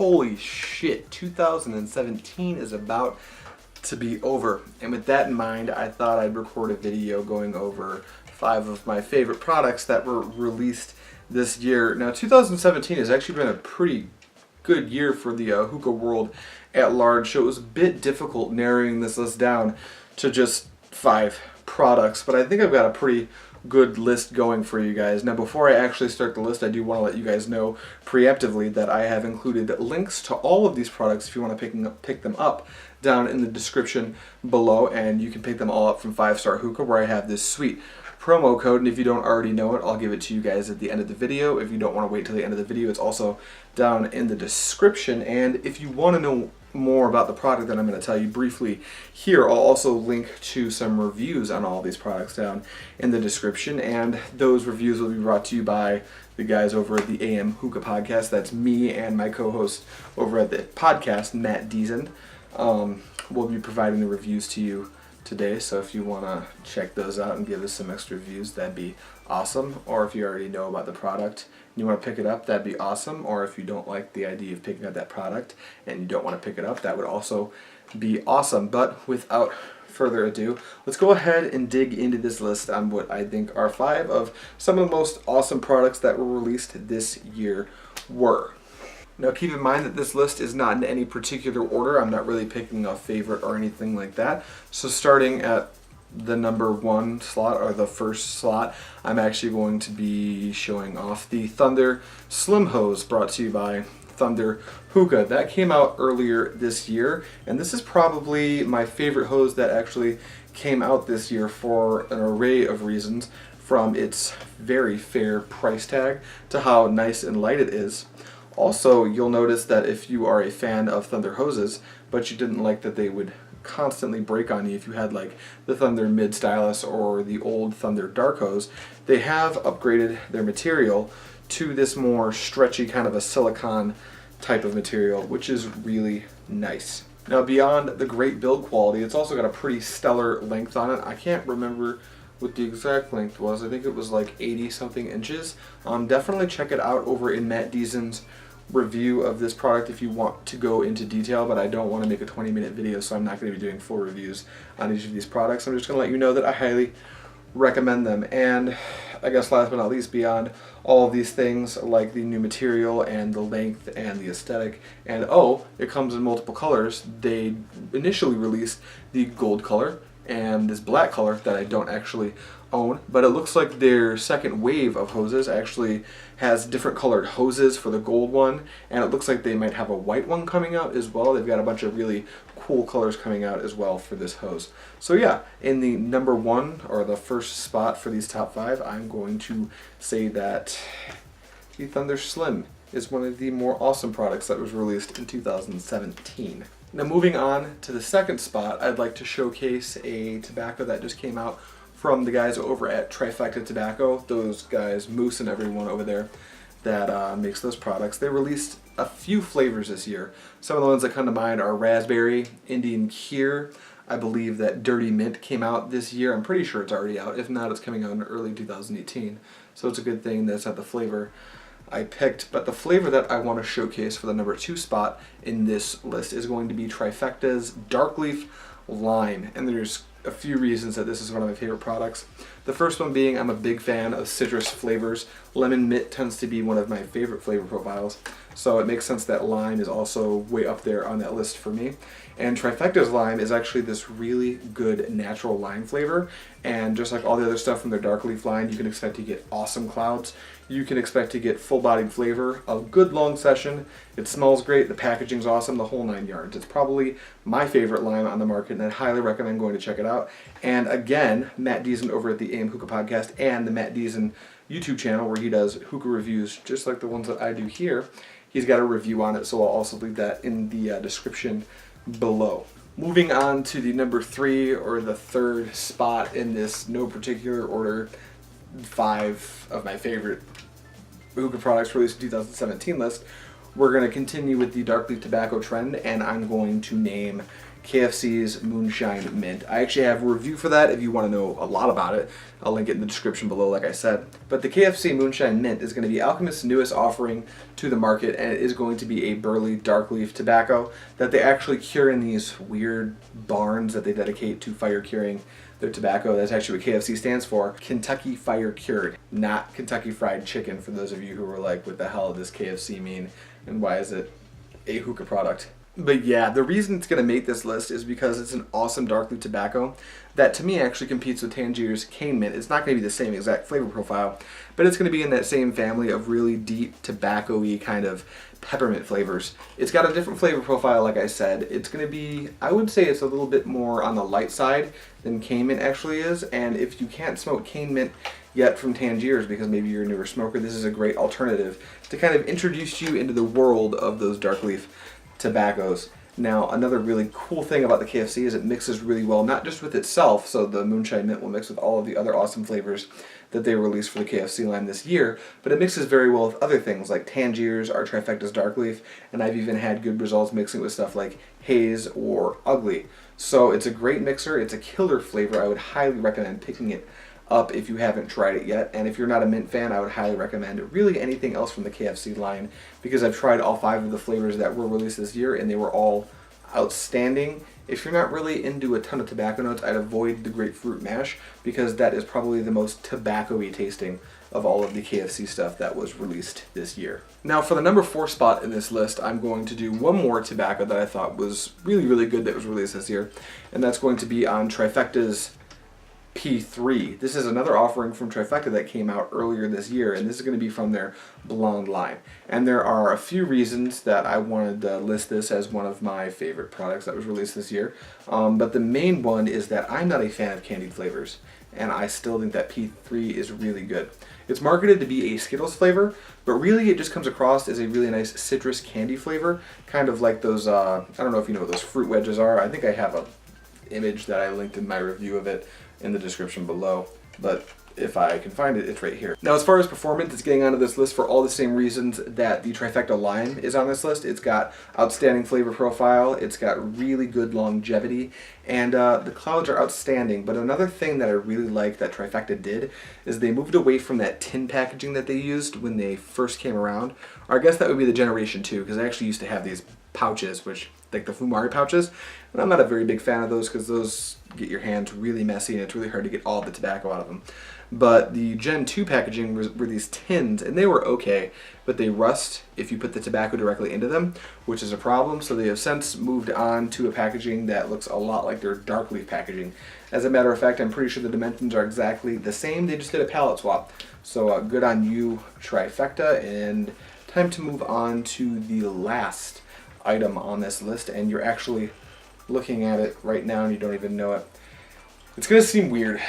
holy shit, 2017 is about to be over. And with that in mind, I thought I'd record a video going over 5 of my favorite products that were released this year. Now, 2017 has actually been a pretty good year for the hookah world at large, so it was a bit difficult narrowing this list down to just 5 products, but I think I've got a pretty good list going for you guys. Now, before I actually start the list, I do want to let you guys know preemptively that I have included links to all of these products if you want to pick them up down in the description below, and you can pick them all up from 5 Star Hookah, where I have this sweet promo code, and if you don't already know it, I'll give it to you guys at the end of the video. If you don't want to wait till the end of the video, it's also down in the description. And if you want to know more about the product that I'm going to tell you briefly here, I'll also link to some reviews on all these products down in the description, and those reviews will be brought to you by the guys over at the A.M Hookah Podcast. That's me and my co-host over at the podcast, Matt Desind. We'll be providing the reviews to you today, so if you want to check those out and give us some extra views, that'd be awesome. Or if you already know about the product and you want to pick it up, that'd be awesome. Or if you don't like the idea of picking up that product and you don't want to pick it up, that would also be awesome. But without further ado, let's go ahead and dig into this list on what I think are 5 of some of the most awesome products that were released this year were. Now, keep in mind that this list is not in any particular order. I'm not really picking a favorite or anything like that. So starting at the number 1 slot, or the first slot, I'm actually going to be showing off the Thunder Slim Hose, brought to you by Thunder Hookah. That came out earlier this year, and this is probably my favorite hose that actually came out this year for an array of reasons, from its very fair price tag to how nice and light it is. Also, you'll notice that if you are a fan of Thunder hoses, but you didn't like that they would constantly break on you if you had like the Thunder Mid Stylus or the old Thunder Dark hose, they have upgraded their material to this more stretchy kind of a silicone type of material, which is really nice. Now, beyond the great build quality, it's also got a pretty stellar length on it. I can't remember what the exact length was. I think it was like 80 something inches. Definitely check it out over in Matt Desind's review of this product if you want to go into detail, but I don't want to make a 20-minute video, so I'm not going to be doing full reviews on each of these products. I'm just going to let you know that I highly recommend them. And I guess last but not least, beyond all of these things like the new material and the length and the aesthetic, and it comes in multiple colors. They initially released the gold color and this black color that I don't actually own, but it looks like their second wave of hoses actually has different colored hoses for the gold one, and it looks like they might have a white one coming out as well. They've got a bunch of really cool colors coming out as well for this hose. So yeah, in the number 1, or the first spot for these top 5, I'm going to say that the Thunder Slim is one of the more awesome products that was released in 2017. Now, moving on to the second spot, I'd like to showcase a tobacco that just came out from the guys over at Trifecta Tobacco. Those guys, Moose and everyone over there that makes those products. They released a few flavors this year. Some of the ones that come to mind are Raspberry, Indian Cure. I believe that Dirty Mint came out this year. I'm pretty sure it's already out. If not, it's coming out in early 2018. So it's a good thing that's not the flavor I picked. But the flavor that I want to showcase for the number 2 spot in this list is going to be Trifecta's Dark Leaf Lime. And there's a few reasons that this is one of my favorite products. The first one being I'm a big fan of citrus flavors. Lemon mint tends to be one of my favorite flavor profiles, so it makes sense that lime is also way up there on that list for me. And Trifecta's lime is actually this really good natural lime flavor, and just like all the other stuff from their Dark Leaf line, you can expect to get awesome clouds. You can expect to get full-bodied flavor, a good long session. It smells great, the packaging's awesome, the whole 9 yards. It's probably my favorite lime on the market, and I highly recommend going to check it out. And again, Matt Desind over at the A.M Hookah Podcast and the Matt Desind YouTube channel, where he does hookah reviews just like the ones that I do here, he's got a review on it, so I'll also leave that in the description below. Moving on to the number 3, or the third spot in this no particular order, 5 of my favorite hookah products released in 2017 list, we're going to continue with the dark leaf tobacco trend, and I'm going to name KFC's Moonshine Mint. I actually have a review for that if you want to know a lot about it. I'll link it in the description below, like I said. But the KFC Moonshine Mint is going to be Alchemist's newest offering to the market, and it is going to be a burley dark leaf tobacco that they actually cure in these weird barns that they dedicate to fire curing their tobacco. That's actually what KFC stands for. Kentucky Fire Cured, not Kentucky Fried Chicken, for those of you who were like, what the hell does KFC mean, and why is it a hookah product? But yeah, the reason it's going to make this list is because it's an awesome dark leaf tobacco that to me actually competes with Tangier's Cane Mint. It's not going to be the same exact flavor profile, but it's going to be in that same family of really deep tobacco-y kind of peppermint flavors. It's got a different flavor profile, like I said. It's going to be, I would say it's a little bit more on the light side than Cane Mint actually is, and if you can't smoke Cane Mint yet from Tangier's because maybe you're a newer smoker, this is a great alternative to kind of introduce you into the world of those dark leaf tobaccos. Now, another really cool thing about the KFC is it mixes really well, not just with itself, so the Moonshine Mint will mix with all of the other awesome flavors that they released for the KFC line this year, but it mixes very well with other things like Tangier's, our Trifecta's dark leaf, and I've even had good results mixing with stuff like Haze or Ugly. So it's a great mixer, it's a killer flavor. I would highly recommend picking it up if you haven't tried it yet, and if you're not a mint fan, I would highly recommend really anything else from the KFC line, because I've tried all 5 of the flavors that were released this year and they were all outstanding. If you're not really into a ton of tobacco notes, I'd avoid the grapefruit mash because that is probably the most tobacco-y tasting of all of the KFC stuff that was released this year. Now for the number 4 spot in this list, I'm going to do one more tobacco that I thought was really good that was released this year, and that's going to be on Trifecta's P3. This is another offering from Trifecta that came out earlier this year, and this is going to be from their Blonde line. And there are a few reasons that I wanted to list this as one of my favorite products that was released this year. But the main one is that I'm not a fan of candied flavors, and I still think that P3 is really good. It's marketed to be a Skittles flavor, but really it just comes across as a really nice citrus candy flavor, kind of like those, I don't know if you know what those fruit wedges are. I think I have a image that I linked in my review of it in the description below, but if I can find it, it's right here. Now as far as performance, it's getting onto this list for all the same reasons that the Trifecta Lime is on this list. It's got outstanding flavor profile, it's got really good longevity, and the clouds are outstanding. But another thing that I really like that Trifecta did is they moved away from that tin packaging that they used when they first came around, or I guess that would be the Generation 2, because I actually used to have these pouches, which like the Fumari pouches, and I'm not a very big fan of those because those get your hands really messy and it's really hard to get all the tobacco out of them. But the Gen 2 packaging were these tins, and they were okay, but they rust if you put the tobacco directly into them, which is a problem. So they have since moved on to a packaging that looks a lot like their dark leaf packaging. As a matter of fact, I'm pretty sure the dimensions are exactly the same. They just did a palette swap. So good on you, Trifecta, and time to move on to the last item on this list, and you're actually looking at it right now and you don't even know it. It's going to seem weird,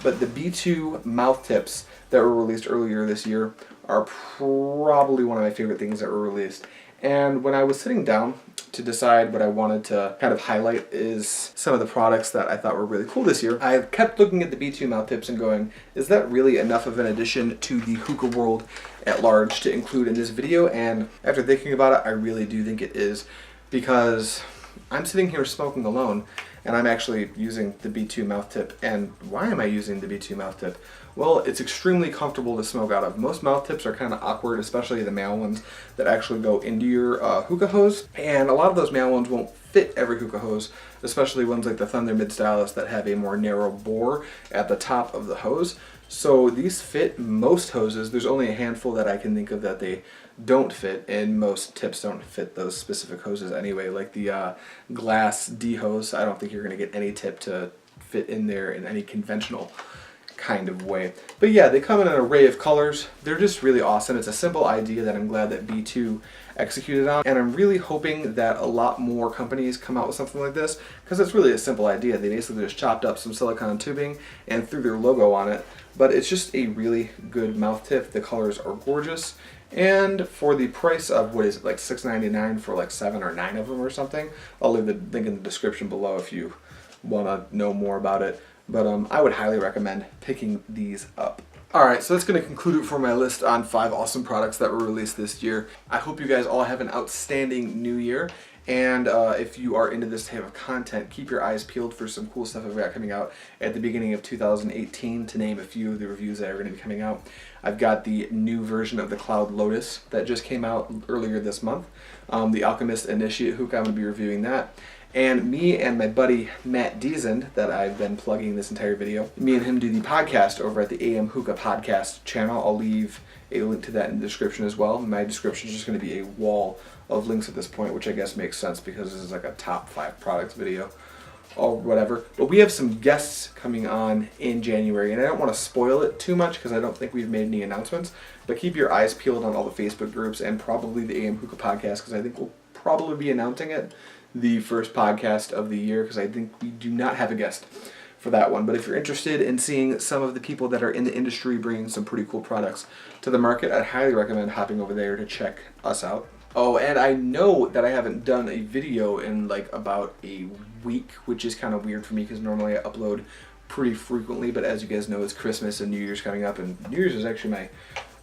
but the B2 mouth tips that were released earlier this year are probably one of my favorite things that were released. And when I was sitting down to decide what I wanted to kind of highlight is some of the products that I thought were really cool this year, I kept looking at the B2 mouth tips and going, is that really enough of an addition to the hookah world at large to include in this video? And after thinking about it, I really do think it is, because I'm sitting here smoking alone and I'm actually using the B2 mouth tip. And why am I using the B2 mouth tip? Well, it's extremely comfortable to smoke out of. Most mouth tips are kind of awkward, especially the male ones that actually go into your hookah hose. And a lot of those male ones won't fit every hookah hose, especially ones like the Thunder Mid Stylus that have a more narrow bore at the top of the hose. So these fit most hoses. There's only a handful that I can think of that they don't fit, and most tips don't fit those specific hoses anyway. Like the glass D hose, I don't think you're going to get any tip to fit in there in any conventional kind of way. But yeah, they come in an array of colors. They're just really awesome. It's a simple idea that I'm glad that B2 executed on, and I'm really hoping that a lot more companies come out with something like this, because it's really a simple idea. They basically just chopped up some silicone tubing and threw their logo on it, but it's just a really good mouth tip. The colors are gorgeous, and for the price of, what is it, like $6.99 for like 7 or 9 of them or something. I'll leave the link in the description below if you want to know more about it. But I would highly recommend picking these up. Alright, so that's going to conclude it for my list on 5 awesome products that were released this year. I hope you guys all have an outstanding new year, And if you are into this type of content, keep your eyes peeled for some cool stuff I've got coming out at the beginning of 2018, to name a few of the reviews that are going to be coming out. I've got the new version of the Cloud Lotus that just came out earlier this month. The Alchemist Initiate Hookah, I'm going to be reviewing that. And me and my buddy Matt Desind, that I've been plugging this entire video, me and him do the podcast over at the A.M Hookah Podcast channel. I'll leave a link to that in the description as well. My description is just going to be a wall of links at this point, which I guess makes sense because this is like a top 5 products video or whatever. But we have some guests coming on in January, and I don't want to spoil it too much because I don't think we've made any announcements, but keep your eyes peeled on all the Facebook groups and probably the A.M Hookah Podcast, because I think we'll probably be announcing it the first podcast of the year, because I think we do not have a guest for that one. But if you're interested in seeing some of the people that are in the industry bringing some pretty cool products to the market, I'd highly recommend hopping over there to check us out. Oh, and I know that I haven't done a video in like about a week, which is kind of weird for me because normally I upload pretty frequently, but as you guys know, it's Christmas and New Year's coming up, and New Year's is actually my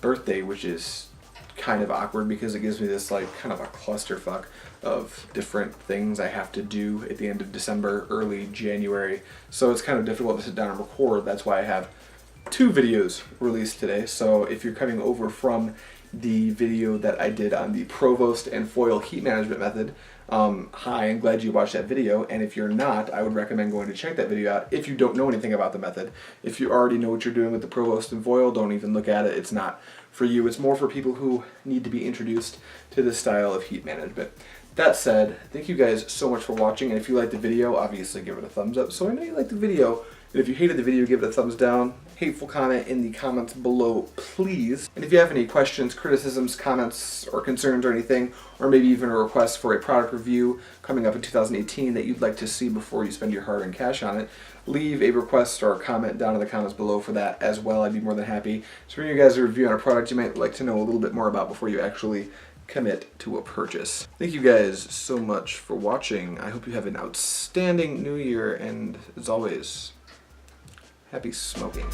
birthday, which is kind of awkward because it gives me this like kind of a clusterfuck of different things I have to do at the end of December, early January. So it's kind of difficult to sit down and record. That's why I have 2 videos released today. So if you're coming over from the video that I did on the Provost and Foil heat management method, hi, I'm glad you watched that video. And if you're not, I would recommend going to check that video out if you don't know anything about the method. If you already know what you're doing with the Provost and Foil, don't even look at it. It's not for you. It's more for people who need to be introduced to this style of heat management. That said, thank you guys so much for watching, and if you liked the video, obviously give it a thumbs up so I know you liked the video. And if you hated the video, give it a thumbs down. Hateful comment in the comments below, please. And if you have any questions, criticisms, comments, or concerns or anything, or maybe even a request for a product review coming up in 2018 that you'd like to see before you spend your hard-earned cash on it, leave a request or a comment down in the comments below for that as well. I'd be more than happy to bring you guys a review on a product you might like to know a little bit more about before you actually commit to a purchase. Thank you guys so much for watching. I hope you have an outstanding new year, and as always, happy smoking.